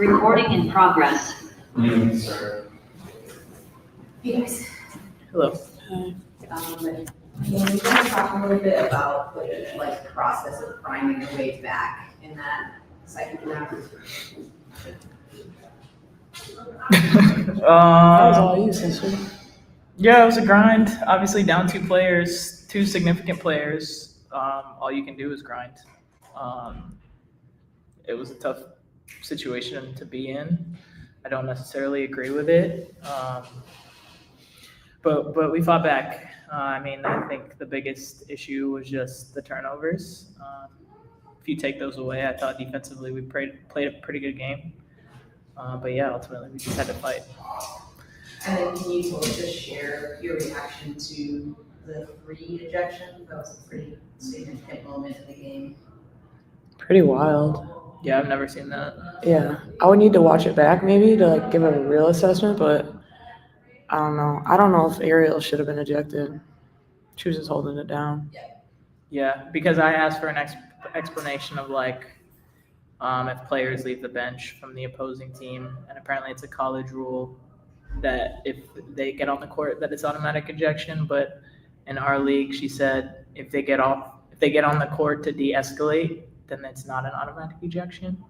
Recording in progress. Sir. Hey guys. Hello. Can you guys talk a little bit about the process of finding your way back in that second round? That was all you, sister. Yeah, it was a grind. Obviously, down two significant players. All you can do is grind. It was a tough situation to be in. I don't necessarily agree with it, but we fought back. I think the biggest issue was just the turnovers. If you take those away, I thought defensively we played a pretty good game. But yeah, ultimately we just had to fight. And then can you just share your reaction to the 3 ejection? That was a pretty significant moment in the game. Pretty wild. Yeah, I've never seen that. Yeah, I would need to watch it back maybe to give a real assessment, but I don't know. I don't know if Ariel should have been ejected. She was just holding it down. Yeah, because I asked for an explanation of if players leave the bench from the opposing team, and apparently it's a college rule that if they get on the court that it's automatic ejection. But in our league, she said if they get on the court to de-escalate, then it's not an automatic ejection.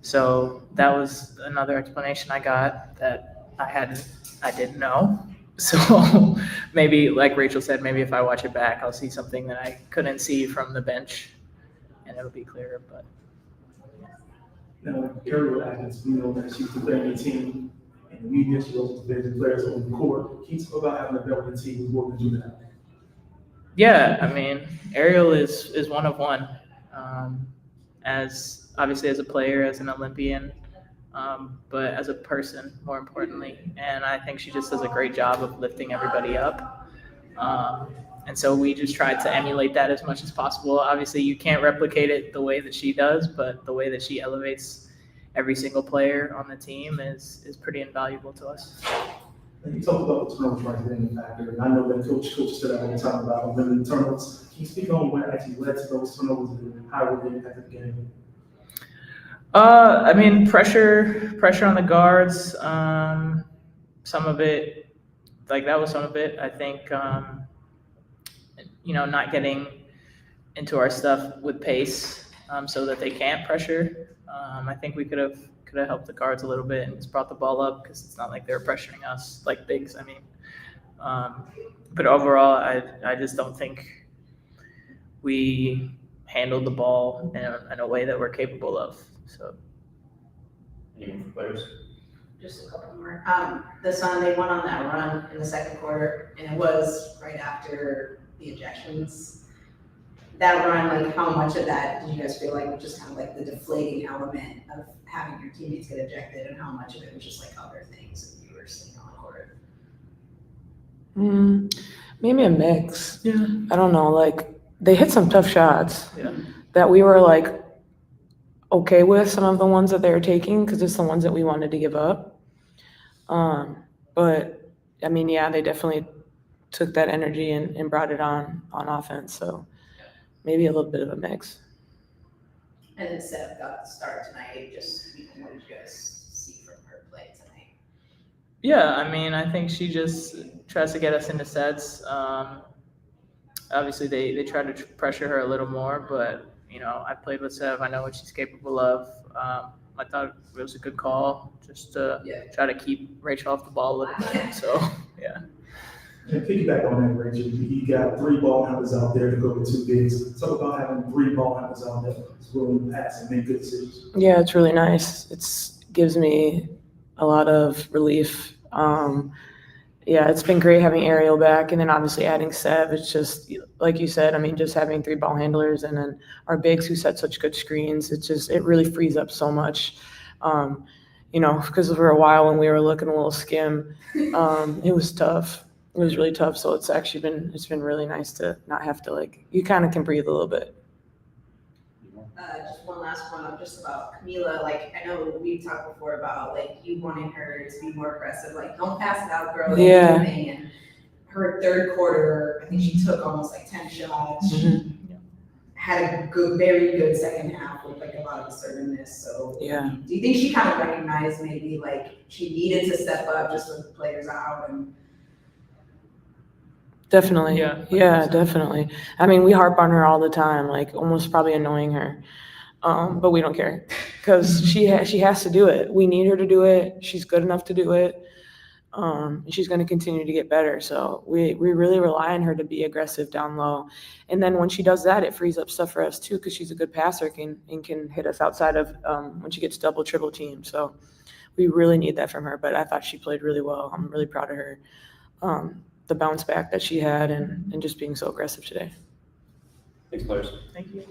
So that was another explanation I got that I didn't know. So maybe, like Rachel said, maybe if I watch it back, I'll see something that I couldn't see from the bench, and it'll be clearer. But Now, Ariel Atkins, we know that she's the veteran team, and the media, she also the veteran players on the court. Can you talk about having a veteran team who's working to do that? yeah, Ariel is one of one. As obviously as a player, as an Olympian, but as a person, more importantly. And I think she just does a great job of lifting everybody up. And so we just tried to emulate that as much as possible. Obviously, you can't replicate it the way that she does, but the way that she elevates every single player on the team is pretty invaluable to us. And you talked about the turnovers right there in the factor, and I know that Coach said that all the time about limiting turnovers. Can you speak on what actually led to those turnovers and how it impacted the game? Pressure on the guards. Some of it, that was some of it. I think, not getting into our stuff with pace, so that they can't pressure. I think we could have helped the guards a little bit and just brought the ball up, because it's not like they were pressuring us like bigs. But overall, I just don't think we handled the ball in a way that we're capable of. So, Any players? Just a couple more. The Sun, they went on that run in the second quarter, and it was right after the ejections. That run, how much of that did you guys feel like was just kind of the deflating element of having your teammates get ejected, and how much of it was just other things that you were seeing on the court? Maybe a mix. yeah. I don't know. They hit some tough shots Yeah. that we were okay with, some of the ones that they were taking, because it's the ones that we wanted to give up. But they definitely took that energy and brought it on offense. So maybe a little bit of a mix. And then Seth got the start tonight. Just what did you guys see from her play tonight? Yeah, I think she just tries to get us into sets. Obviously, they try to pressure her a little more, but I played with Sev. I know what she's capable of. I thought it was a good call, just to try to keep Rachel off the ball a little bit. So, yeah. And piggyback on that, Rachel, you got 3 ball handlers out there to go with 2 bigs. Talk about having 3 ball handlers out there who's willing to pass and make good decisions. Yeah, it's really nice. It gives me a lot of relief. It's been great having Ariel back, and then obviously adding Sev. It's just, like you said, just having 3 ball handlers, and then our bigs who set such good screens. It really frees up so much. Because for a while when we were looking a little skim, it was tough. It was really tough. So it's been really nice to not have to you kind of can breathe a little bit. Just one last one up just about Camila. I know we've talked before about you wanting her to be more aggressive, don't pass it out, girl. Yeah. And her third quarter, I think she took almost 10 shots. Mm-hmm. had a good, very good second half with like a lot of assertiveness. So Yeah. do you think she kind of recognized maybe like she needed to step up just with the players out and Definitely. Yeah, Yeah, 100%. definitely. I mean, we harp on her all the time, like almost probably annoying her. But we don't care because she has to do it. We need her to do it. She's good enough to do it. And she's going to continue to get better. So we really rely on her to be aggressive down low. And then when she does that, it frees up stuff for us too, because she's a good passer and can hit us outside of when she gets double, triple teamed. So we really need that from her. But I thought she played really well. I'm really proud of her. The bounce back that she had and just being so aggressive today. Thanks, players. Thank you.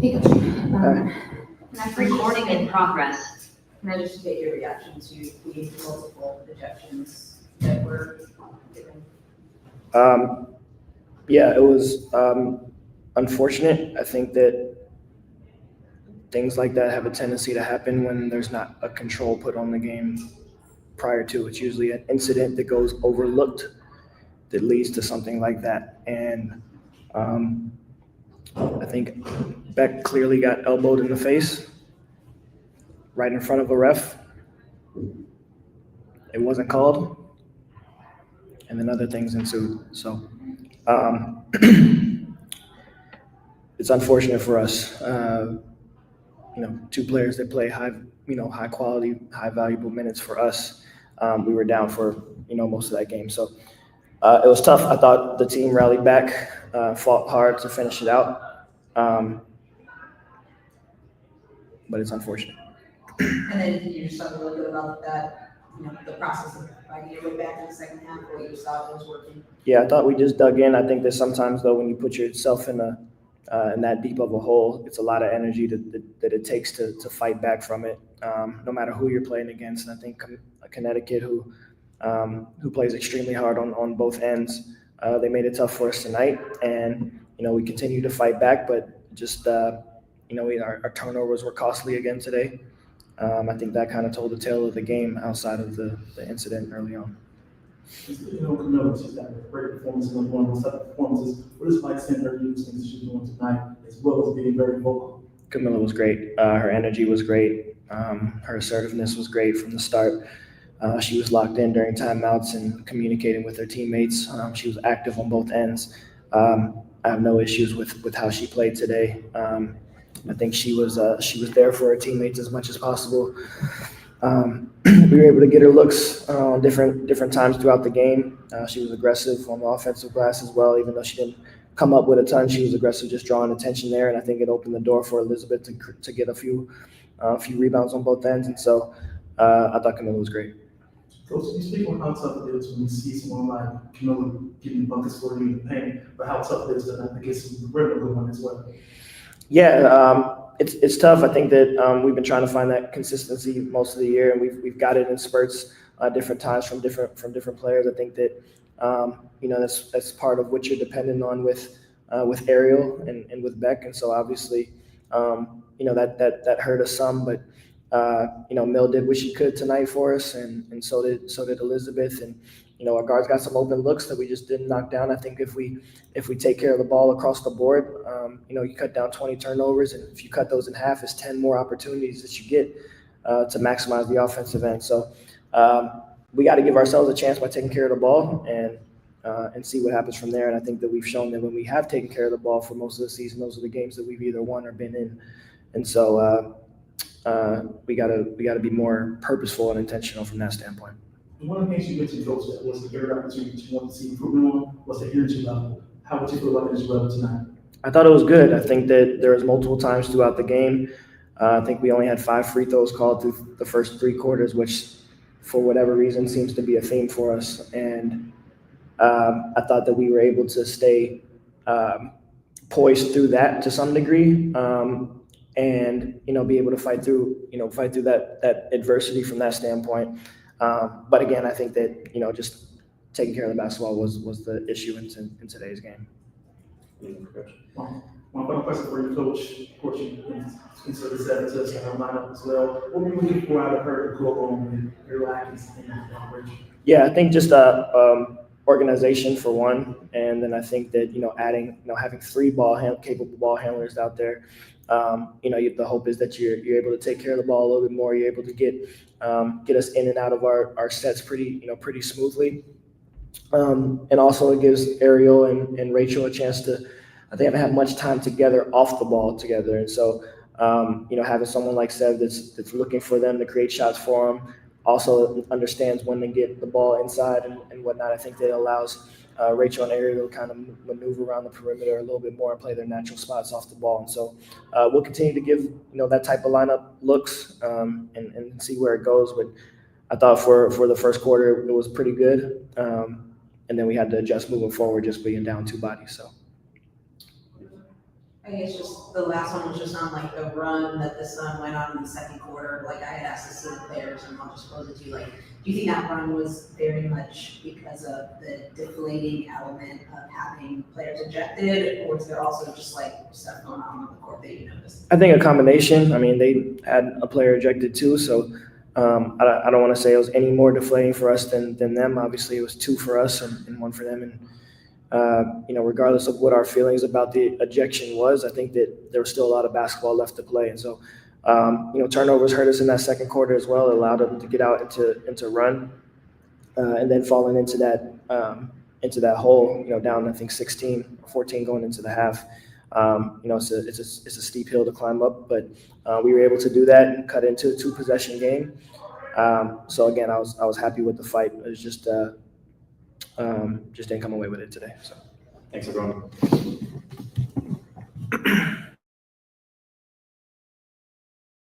Hey, Coach. Recording in progress. Can I just get your reaction to the multiple ejections that were given? Yeah, it was unfortunate. I think that things like that have a tendency to happen when there's not a control put on the game prior to. It's usually an incident that goes overlooked that leads to something like that. And I think Beck clearly got elbowed in the face right in front of a ref. It wasn't called. And then other things ensued. So it's unfortunate for us. Two players that play high quality, high valuable minutes for us. We were down for, most of that game. So it was tough. I thought the team rallied back, fought hard to finish it out. But it's unfortunate. And then can you just talk a little bit about that, the process of finding your way back in the second half, what you saw that was working? Yeah, I thought we just dug in. I think that sometimes, though, when you put yourself in that deep of a hole, it's a lot of energy that it takes to fight back from it, no matter who you're playing against. And I think Connecticut, who plays extremely hard on both ends, they made it tough for us tonight. And, we continue to fight back, but just, our turnovers were costly again today. I think that kind of told the tale of the game outside of the incident early on. Camilla, she's got a great performance in one of those type of performances. What is Mike saying her use things she's doing tonight, as well as being very vocal? Camilla was great. Her energy was great. Her assertiveness was great from the start. She was locked in during timeouts and communicating with her teammates. She was active on both ends. I have no issues with how she played today. I think she was there for her teammates as much as possible. We were able to get her looks different times throughout the game. She was aggressive on the offensive glass as well, even though she didn't come up with a ton. She was aggressive, just drawing attention there, and I think it opened the door for Elizabeth to get a few rebounds on both ends. And so I thought Camilla was great. Coach, you speak on how tough it is when you see someone like Camilla getting buckets for you in the paint, but how tough it is to not get some regular one as well. Yeah, it's tough. I think that we've been trying to find that consistency most of the year, and we've got it in spurts, different times from different players. I think that that's part of what you're dependent on with Ariel and with Beck, and so obviously that hurt us some, but Mill did what she could tonight for us, and so did Elizabeth, and our guards got some open looks that we just didn't knock down. I think if we take care of the ball across the board, you cut down 20 turnovers, and if you cut those in half, it's 10 more opportunities that you get to maximize the offensive end. So we got to give ourselves a chance by taking care of the ball and see what happens from there. And I think that we've shown that when we have taken care of the ball for most of the season, those are the games that we've either won or been in. And so we gotta be more purposeful and intentional from that standpoint. One of the things you mentioned, Coach, that was the area opportunity that you want to see improvement on was the energy level. How would you feel about energy level tonight? I thought it was good. I think that there was multiple times throughout the game. I think we only had 5 free throws called through the first 3 quarters, which for whatever reason seems to be a theme for us. And I thought that we were able to stay poised through that to some degree, and be able to fight through that adversity from that standpoint. But again, I think that just taking care of the basketball was the issue in today's game. One final question for you, Coach. Of course, you consider the 7 touchdown lineup as well. What were you looking for out of her to go on with your lackeys in that operation? Yeah, I think just organization for one, and then I think that adding having 3 capable ball handlers out there. The hope is that you're able to take care of the ball a little bit more. You're able to get us in and out of our sets pretty smoothly. And also it gives Ariel and Rachel a chance to, they haven't had much time together off the ball together. And so, having someone like Sev that's looking for them to create shots for them, also understands when to get the ball inside and whatnot. I think that allows Rachel and Ariel to kind of maneuver around the perimeter a little bit more and play their natural spots off the ball. And so we'll continue to give, that type of lineup looks and see where it goes. But I thought for the first quarter, it was pretty good. And then we had to adjust moving forward, just being down 2 bodies. So. I guess just the last one was just on like the run that the Sun went on in the second quarter. Like I had asked the Sun players, and I'll just pose it to you. Like, do you think that run was very much because of the deflating element of having players ejected, or is there also just like stuff going on the court that you noticed? I think a combination. I mean, they had a player ejected too, so I don't want to say it was any more deflating for us than them. Obviously, it was 2 for us and 1 for them. And regardless of what our feelings about the ejection was, I think that there was still a lot of basketball left to play. And so, turnovers hurt us in that second quarter as well. It allowed them to get out into run, and then falling into that hole, down I think 16 or 14 going into the half. It's a steep hill to climb up, but we were able to do that and cut into a 2-possession game. So again, I was happy with the fight. It was just didn't come away with it today. So Thanks, everyone.